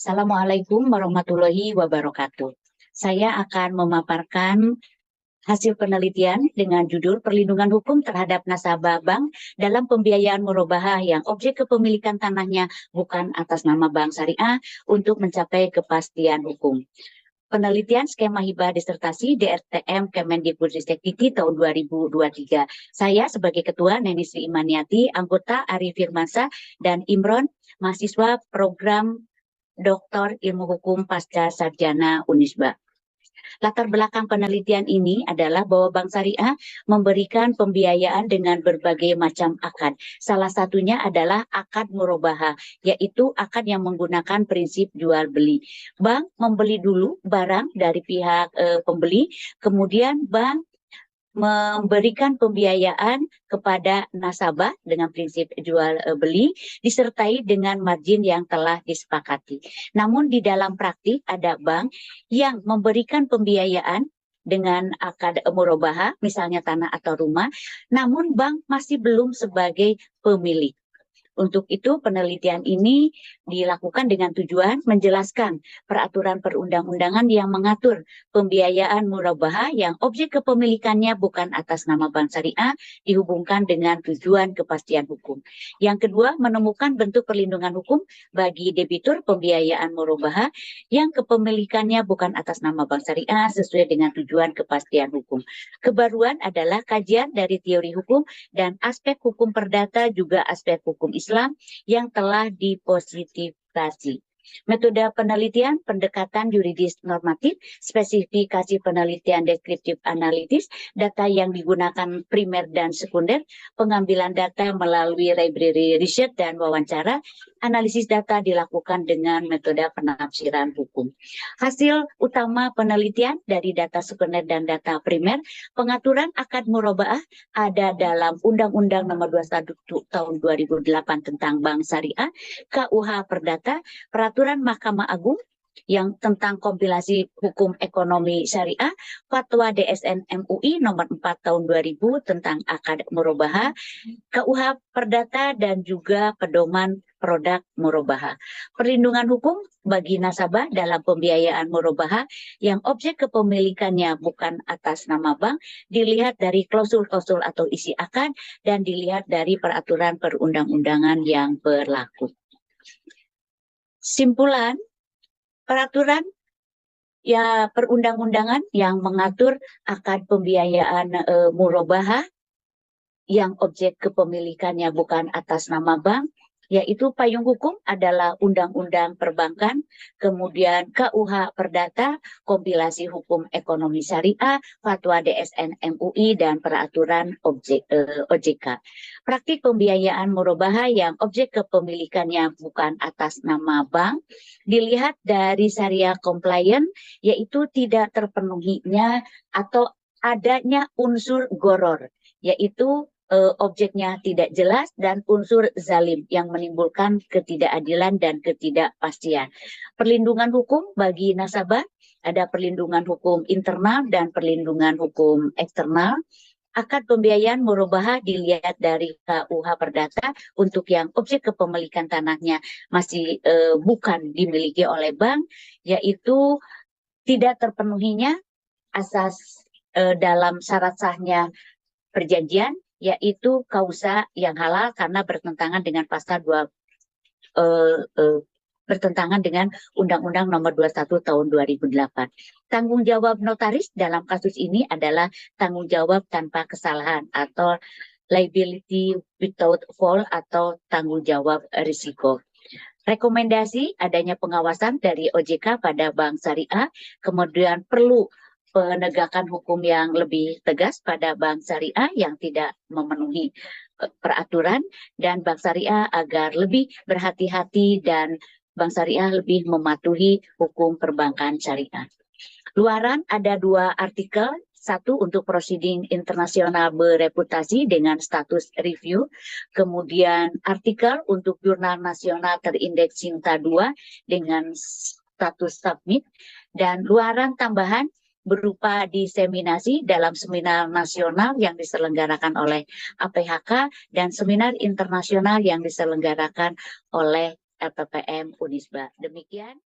Assalamualaikum warahmatullahi wabarakatuh. Saya akan memaparkan hasil penelitian dengan judul Perlindungan Hukum Terhadap Nasabah Bank dalam Pembiayaan Murabahah yang objek kepemilikan tanahnya bukan atas nama bank syariah untuk mencapai kepastian hukum. Penelitian skema hibah disertasi DRTM Kemendikbudristek Dikti tahun 2023. Saya sebagai Ketua Neni Sri Imaniati, anggota Ari Firmansyah dan Imron, mahasiswa program Doktor Ilmu Hukum Pasca Sarjana Unisba. Latar belakang penelitian ini adalah bahwa Bank Syariah memberikan pembiayaan dengan berbagai macam akad. Salah satunya adalah akad murabahah, yaitu akad yang menggunakan prinsip jual beli. Bank membeli dulu barang dari pihak pembeli, kemudian bank memberikan pembiayaan kepada nasabah dengan prinsip jual beli disertai dengan margin yang telah disepakati. Namun di dalam praktik ada bank yang memberikan pembiayaan dengan akad murabahah, misalnya tanah atau rumah, namun bank masih belum sebagai pemilik. Untuk itu, penelitian ini dilakukan dengan tujuan menjelaskan peraturan perundang-undangan yang mengatur pembiayaan murabahah yang objek kepemilikannya bukan atas nama bank syariah dihubungkan dengan tujuan kepastian hukum. Yang kedua, menemukan bentuk perlindungan hukum bagi debitur pembiayaan murabahah yang kepemilikannya bukan atas nama bank syariah sesuai dengan tujuan kepastian hukum. Kebaruan adalah kajian dari teori hukum dan aspek hukum perdata juga aspek hukum Islam yang telah dipositivasi. Metode penelitian, pendekatan yuridis normatif, spesifikasi penelitian deskriptif analitis, data yang digunakan primer dan sekunder, pengambilan data melalui library research dan wawancara, analisis data dilakukan dengan metode penafsiran hukum. Hasil utama penelitian dari data sekunder dan data primer, pengaturan akad murabaah ada dalam Undang-Undang Nomor 21 Tahun 2008 tentang Bank Syariah, KUH Perdata, Peraturan Mahkamah Agung yang tentang kompilasi hukum ekonomi syariah, Fatwa DSN MUI nomor 4 tahun 2000 tentang akad murabahah, KUH Perdata dan juga pedoman produk murabahah. Perlindungan hukum bagi nasabah dalam pembiayaan murabahah yang objek kepemilikannya bukan atas nama bank dilihat dari klausul-klausul atau isi akad dan dilihat dari peraturan perundang-undangan yang berlaku. Simpulan, peraturan ya perundang-undangan yang mengatur akad pembiayaan murabahah yang objek kepemilikannya bukan atas nama bank, yaitu payung hukum adalah Undang-Undang Perbankan, kemudian KUH Perdata, kompilasi hukum ekonomi syariah, Fatwa DSN MUI, dan peraturan OJK. Praktik pembiayaan murabahah yang objek kepemilikannya bukan atas nama bank, dilihat dari syariah compliant, yaitu tidak terpenuhinya atau adanya unsur goror, yaitu objeknya tidak jelas dan unsur zalim yang menimbulkan ketidakadilan dan ketidakpastian. Perlindungan hukum bagi nasabah, ada perlindungan hukum internal dan perlindungan hukum eksternal. Akad pembiayaan murabahah dilihat dari KUH Perdata untuk yang objek kepemilikan tanahnya masih bukan dimiliki oleh bank, yaitu tidak terpenuhinya asas dalam syarat sahnya perjanjian, yaitu kausa yang halal karena bertentangan dengan pasal 2 bertentangan dengan Undang-Undang Nomor 21 Tahun 2008. Tanggung jawab notaris dalam kasus ini adalah tanggung jawab tanpa kesalahan atau liability without fault atau tanggung jawab risiko. Rekomendasi adanya pengawasan dari OJK pada bank syariah, kemudian perlu penegakan hukum yang lebih tegas pada bank syariah yang tidak memenuhi peraturan, dan bank syariah agar lebih berhati-hati dan bank syariah lebih mematuhi hukum perbankan syariah. Luaran ada 2 artikel, satu untuk proceeding internasional bereputasi dengan status review, kemudian artikel untuk jurnal nasional terindeks Sinta 2 dengan status submit, dan luaran tambahan berupa diseminasi dalam seminar nasional yang diselenggarakan oleh APHK dan seminar internasional yang diselenggarakan oleh LPPM Unisba. Demikian.